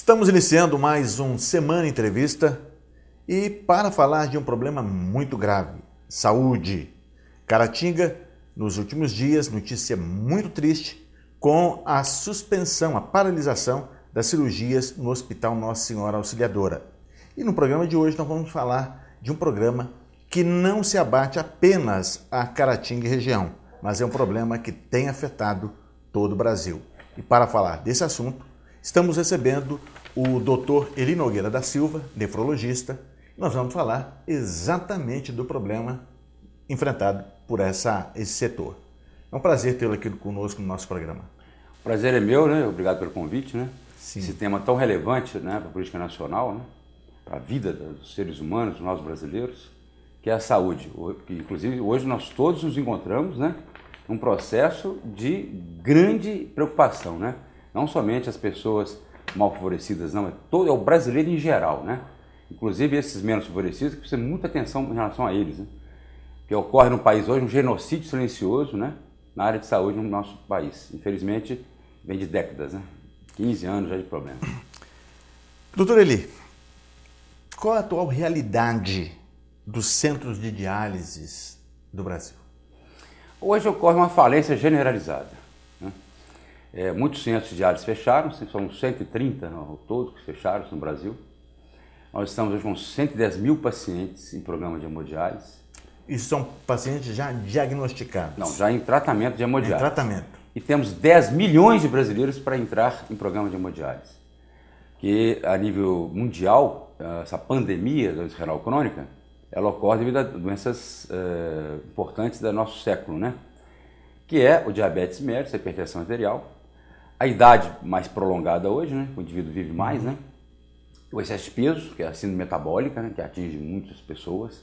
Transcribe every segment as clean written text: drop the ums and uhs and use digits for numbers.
Estamos iniciando mais um Semana Entrevista e para falar de um problema muito grave, saúde. Caratinga, nos últimos dias, notícia muito triste, com a suspensão, a paralisação das cirurgias no Hospital Nossa Senhora Auxiliadora. E no programa de hoje nós vamos falar de um programa que não se abate apenas a Caratinga e região, mas é um problema que tem afetado todo o Brasil. E para falar desse assunto, estamos recebendo o Dr. Eli Nogueira da Silva, nefrologista. Nós vamos falar exatamente do problema enfrentado por esse setor. É um prazer tê-lo aqui conosco no nosso programa. O prazer é meu, né? Obrigado pelo convite, né? Sim. Esse tema tão relevante, né, para a política nacional, né? Para a vida dos seres humanos, dos nossos brasileiros, que é a saúde. Que, inclusive, hoje nós todos nos encontramos, né, num processo de grande preocupação, né? Não somente as pessoas mal favorecidas, não, é o brasileiro em geral, né? Inclusive esses menos favorecidos, que precisa de muita atenção em relação a eles, né? Porque ocorre no país hoje um genocídio silencioso, né, na área de saúde no nosso país. Infelizmente, vem de décadas, né? 15 anos já de problema. Doutor Eli, qual a atual realidade dos centros de diálise do Brasil? Hoje ocorre uma falência generalizada, né? Muitos centros de diálise fecharam, são 130 ao todo que fecharam no Brasil. Nós estamos hoje com 110 mil pacientes em programa de hemodiálise. Isso são pacientes já diagnosticados? Não, já em tratamento de hemodiálise. Em tratamento. E temos 10 milhões de brasileiros para entrar em programa de hemodiálise. Que a nível mundial, essa pandemia da doença renal crônica, ela ocorre devido a doenças importantes do nosso século, né? Que é o diabetes mellitus, a hipertensão arterial, a idade mais prolongada hoje, né? O indivíduo vive mais, né? O excesso de peso, que é a síndrome metabólica, né? Que atinge muitas pessoas.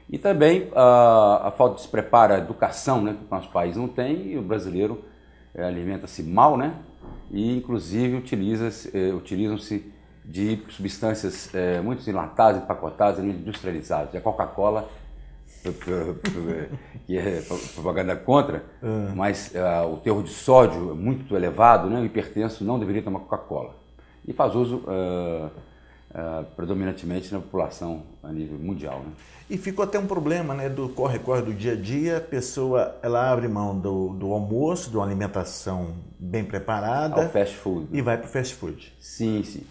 E também a falta de despreparo, a educação, né? Que o nosso país não tem, e o brasileiro alimenta-se mal, né? E inclusive utilizam-se de substâncias muito enlatadas, empacotadas, industrializadas. E a Coca-Cola, que é propaganda contra, mas o teor de sódio é muito elevado, né? O hipertenso não deveria tomar Coca-Cola. E faz uso predominantemente na população a nível mundial, né? E ficou até um problema, né, do corre-corre do dia a dia, a pessoa ela abre mão do almoço, de uma alimentação bem preparada, ao fast food, e vai para o fast food. Sim, sim.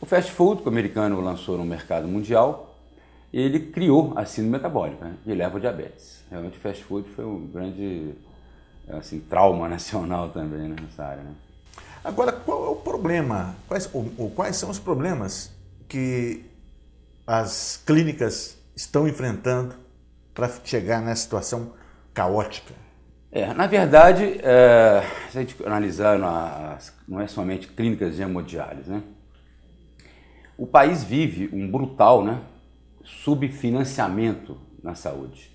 O fast food, que o americano lançou no mercado mundial, ele criou a síndrome metabólica, né, e leva ao diabetes. Realmente o fast food foi um grande trauma nacional também, né, nessa área, né? Agora, qual é o problema? Quais são os problemas que as clínicas estão enfrentando para chegar nessa situação caótica? Na verdade, se a gente analisar, não é somente clínicas de hemodiálise, né? O país vive um brutal, né, subfinanciamento na saúde.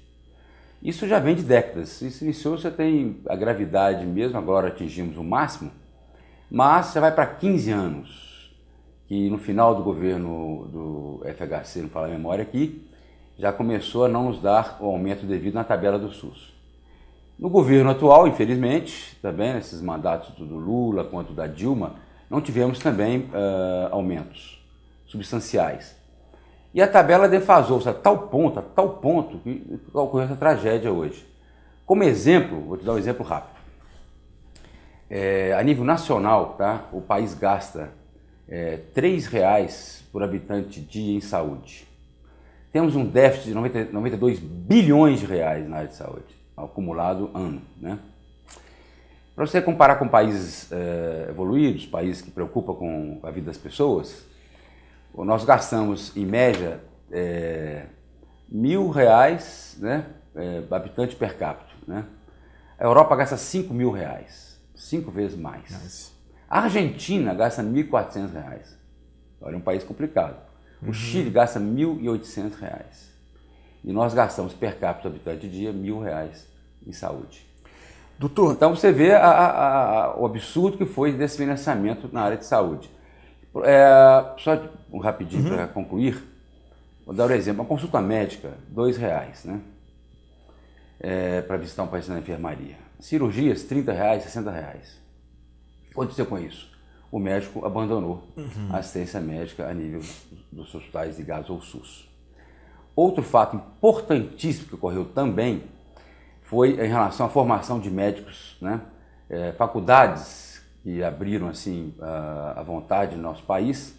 Isso já vem de décadas. Isso iniciou, você tem a gravidade mesmo, agora atingimos o máximo, mas você vai para 15 anos, que no final do governo do FHC, não falo a memória aqui, já começou a não nos dar o aumento devido na tabela do SUS. No governo atual, infelizmente, também nesses mandatos do Lula quanto da Dilma, não tivemos também aumentos substanciais. E a tabela defasou-se a tal ponto que ocorreu essa tragédia hoje. Como exemplo, vou te dar um exemplo rápido. A nível nacional, tá, o país gasta R$3 por habitante dia em saúde. Temos um déficit de 92 bilhões de reais na área de saúde, acumulado ano, né? Para você comparar com países evoluídos, países que preocupam com a vida das pessoas, nós gastamos, em média, R$1.000, né, habitante per capita, né? A Europa gasta R$5.000, 5 vezes mais. A Argentina gasta R$1.400. Olha, é um país complicado. O Chile gasta R$1.800. E nós gastamos per capita habitante dia R$1.000 em saúde. Doutor, então você vê o absurdo que foi desse financiamento na área de saúde. Só rapidinho para concluir, vou dar um exemplo. Uma consulta médica, R$2, né? Para visitar um paciente na enfermaria. Cirurgias, R$30, R$60. O que aconteceu com isso? o médico abandonou a assistência médica a nível dos hospitais ligados ao SUS. Outro fato importantíssimo que ocorreu também foi em relação à formação de médicos, né? Faculdades que abriram assim à vontade no nosso país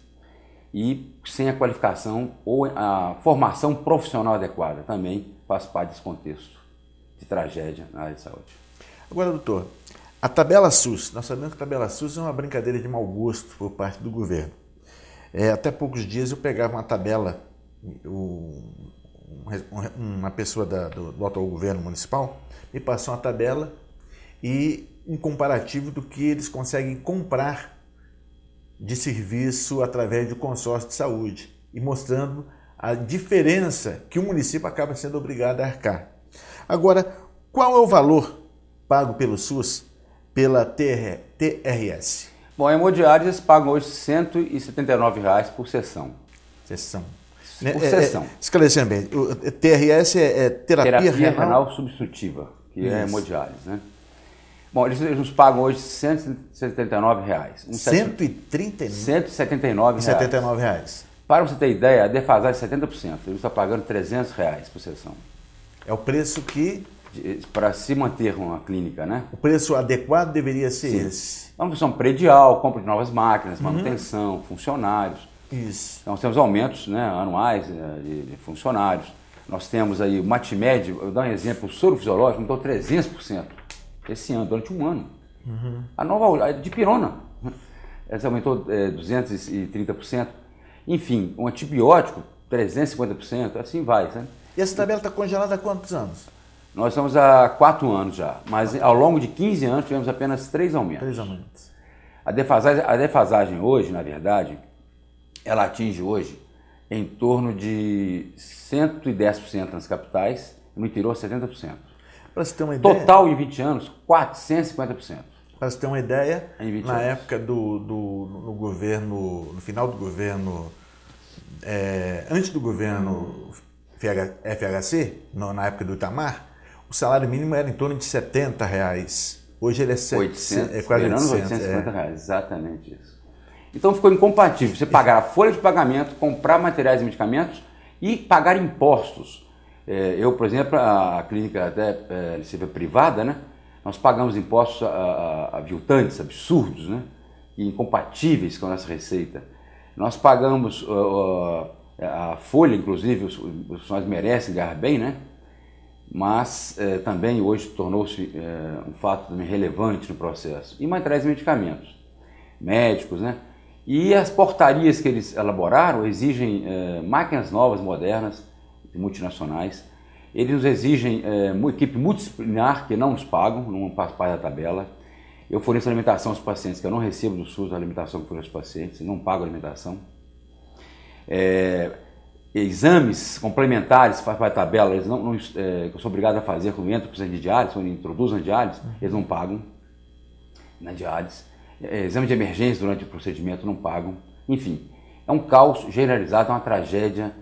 e sem a qualificação ou a formação profissional adequada também faz parte desse contexto de tragédia na área de saúde. Agora, doutor, a tabela SUS, nós sabemos que a tabela SUS é uma brincadeira de mau gosto por parte do governo. Até poucos dias eu pegava uma tabela, uma pessoa do atual governo municipal me passou uma tabela e um comparativo do que eles conseguem comprar de serviço através do consórcio de saúde e mostrando a diferença que o município acaba sendo obrigado a arcar. Agora, qual é o valor pago pelo SUS pela TRS? Bom, a hemodiálise eles pagam hoje R$ 179 por sessão. Sessão. Por sessão. Esclarecendo bem, o TRS é terapia renal substitutiva, que é hemodiálise, né? Bom, eles nos pagam hoje R$ 179. R$ 179. Para você ter ideia, a defasagem é 70%. Ele está pagando R$ 300 por sessão. É o preço que... Para se manter uma clínica, né? O preço adequado deveria ser esse. Manutenção predial, compra de novas máquinas, manutenção, funcionários. Isso. Então, nós temos aumentos, né, anuais de funcionários. Nós temos aí o Matimed, eu vou dar um exemplo, o soro fisiológico aumentou 300% esse ano, durante um ano. A nova de pirona, essa aumentou 230%. Enfim, um antibiótico, 350%, assim vai. Né? E essa tabela está congelada há quantos anos? Nós estamos há 4 anos já, mas ao longo de 15 anos tivemos apenas 3 aumentos. 3 aumentos. A defasagem hoje, na verdade, ela atinge hoje em torno de 110% nas capitais, no interior 70%. Para você ter uma ideia, total em 20 anos, 450%. Para você ter uma ideia, na anos. época no governo, no final do governo, antes do governo FHC, na época do Itamar, o salário mínimo era em torno de R$ 70. Hoje ele é quase 850 reais, exatamente isso. Então ficou incompatível você pagar a folha de pagamento, comprar materiais e medicamentos e pagar impostos. Eu, por exemplo, a clínica até iniciativa privada, né? Nós pagamos impostos aviltantes, absurdos, né? E incompatíveis com a nossa receita. Nós pagamos a folha, inclusive, os funcionários merecem ganhar bem, né? Mas também hoje tornou-se um fato também relevante no processo. E materiais e medicamentos, médicos, né? E as portarias que eles elaboraram exigem máquinas novas, modernas, multinacionais. Eles nos exigem uma equipe multidisciplinar que não nos pagam, não faz parte da tabela. Eu forneço alimentação aos pacientes, que eu não recebo do SUS a alimentação que forneço aos pacientes, não pago alimentação. Exames complementares, faz parte da tabela, eles eu sou obrigado a fazer quando entro de diálise, quando introduzem a diálise, eles não pagam na diálise. Exame de emergência durante o procedimento não pagam. Enfim, é um caos generalizado, é uma tragédia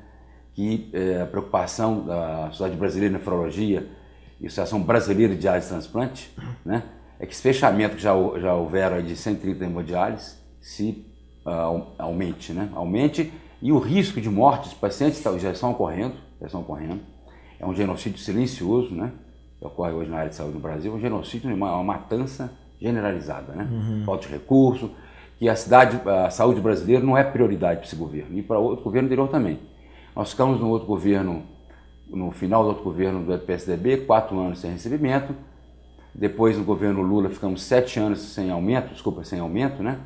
que a preocupação da Sociedade Brasileira de Nefrologia e a Associação Brasileira de Diálise e Transplante, né, é que esse fechamento que já houveram aí de 130 hemodiálises se aumente, né? Aumente, e o risco de morte dos pacientes já estão ocorrendo. É um genocídio silencioso, né, que ocorre hoje na área de saúde no Brasil, um genocídio, uma matança generalizada, né? Falta de recurso, que a saúde brasileira não é prioridade para esse governo, e para outro governo anterior também. Nós ficamos no outro governo, no final do outro governo do PSDB, 4 anos sem recebimento. Depois, no governo Lula, ficamos 7 anos sem aumento, né?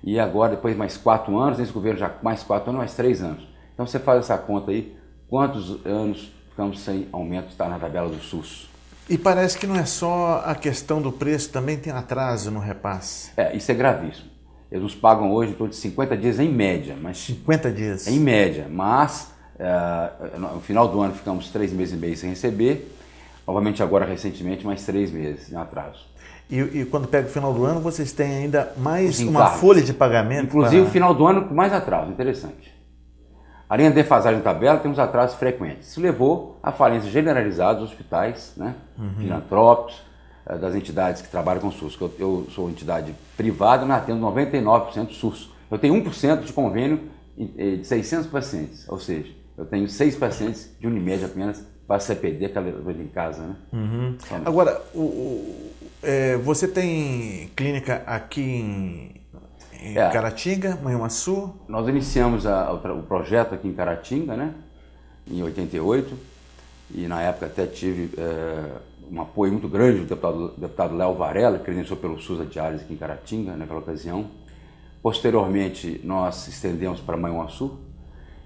E agora, depois mais 4 anos, nesse governo já mais 4 anos, mais 3 anos. Então você faz essa conta aí, quantos anos ficamos sem aumento, está na tabela do SUS. E parece que não é só a questão do preço, também tem atraso no repasse. Isso é gravíssimo. Eles nos pagam hoje em torno de 50 dias em média. 50 dias? Em média, mas no final do ano ficamos 3 meses e meio sem receber. Novamente agora, recentemente, mais 3 meses em atraso. E quando pega o final do ano, vocês têm ainda mais uma folha de pagamento? Inclusive o final do ano com mais atraso, interessante. Além da defasagem da tabela, temos atrasos frequentes. Isso levou a falência generalizada dos hospitais, né? Filantrópicos, das entidades que trabalham com SUS. Eu sou entidade privada, mas atendo 99% SUS. Eu tenho 1% de convênio de 600 pacientes, ou seja, eu tenho 6 pacientes de Unimed apenas para CPD, aquela em casa, né? Uhum. Agora, você tem clínica aqui em Caratinga, Manhuaçu? Nós iniciamos o projeto aqui em Caratinga, né? Em 88, e na época até tive um apoio muito grande do deputado Léo Varela, que credenciou pelo SUS a diálise aqui em Caratinga, naquela ocasião. Posteriormente, nós estendemos para Manhuaçu,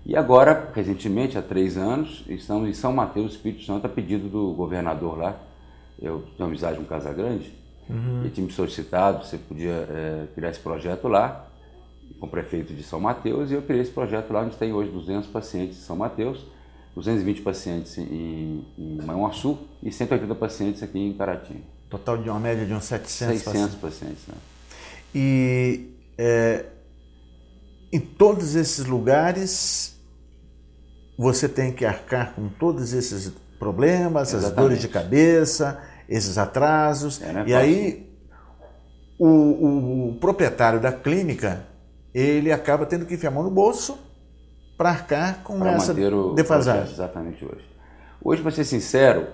e agora, recentemente, há 3 anos, estamos em São Mateus, Espírito Santo, a pedido do governador lá. Eu tenho amizade com Casagrande, ele tinha me solicitado se podia criar esse projeto lá, com o prefeito de São Mateus, e eu criei esse projeto lá, onde tem hoje 200 pacientes em São Mateus, 220 pacientes em Manhuaçu e 180 pacientes aqui em Caratinga. Total de uma média de uns 600 pacientes, né? E em todos esses lugares você tem que arcar com todos esses problemas, as dores de cabeça, esses atrasos. E aí o proprietário da clínica, ele acaba tendo que enfiar a mão no bolso para arcar com essa defasagem. Exatamente hoje. Hoje, para ser sincero,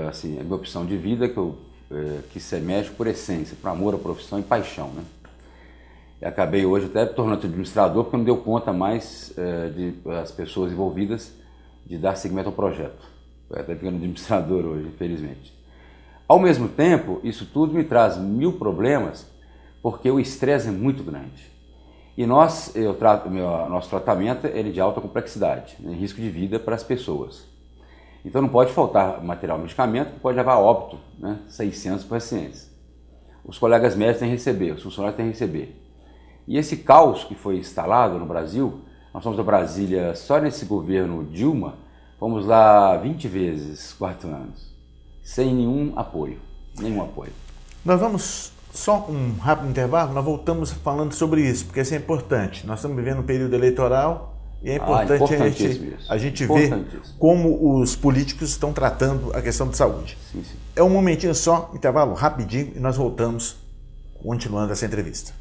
assim, é minha opção de vida que eu quis ser médico por essência, por amor à profissão e paixão, né? E acabei hoje até tornando administrador porque não deu conta mais as pessoas envolvidas de dar seguimento ao projeto. Eu até ficando administrador hoje, infelizmente. Ao mesmo tempo, isso tudo me traz 1000 problemas porque o estresse é muito grande. E nosso tratamento é de alta complexidade, né, risco de vida para as pessoas. Então não pode faltar material, medicamento, que pode levar a óbito, né, 600 pacientes. Os colegas médicos têm que receber, os funcionários têm que receber. E esse caos que foi instalado no Brasil, nós somos da Brasília, só nesse governo Dilma, fomos lá 20 vezes, 4 anos, sem nenhum apoio. Nós vamos só um rápido intervalo, nós voltamos falando sobre isso, porque isso é importante. Nós estamos vivendo um período eleitoral e é importante a gente ver como os políticos estão tratando a questão de saúde. Sim, sim. É um momentinho só, intervalo rapidinho, e nós voltamos continuando essa entrevista.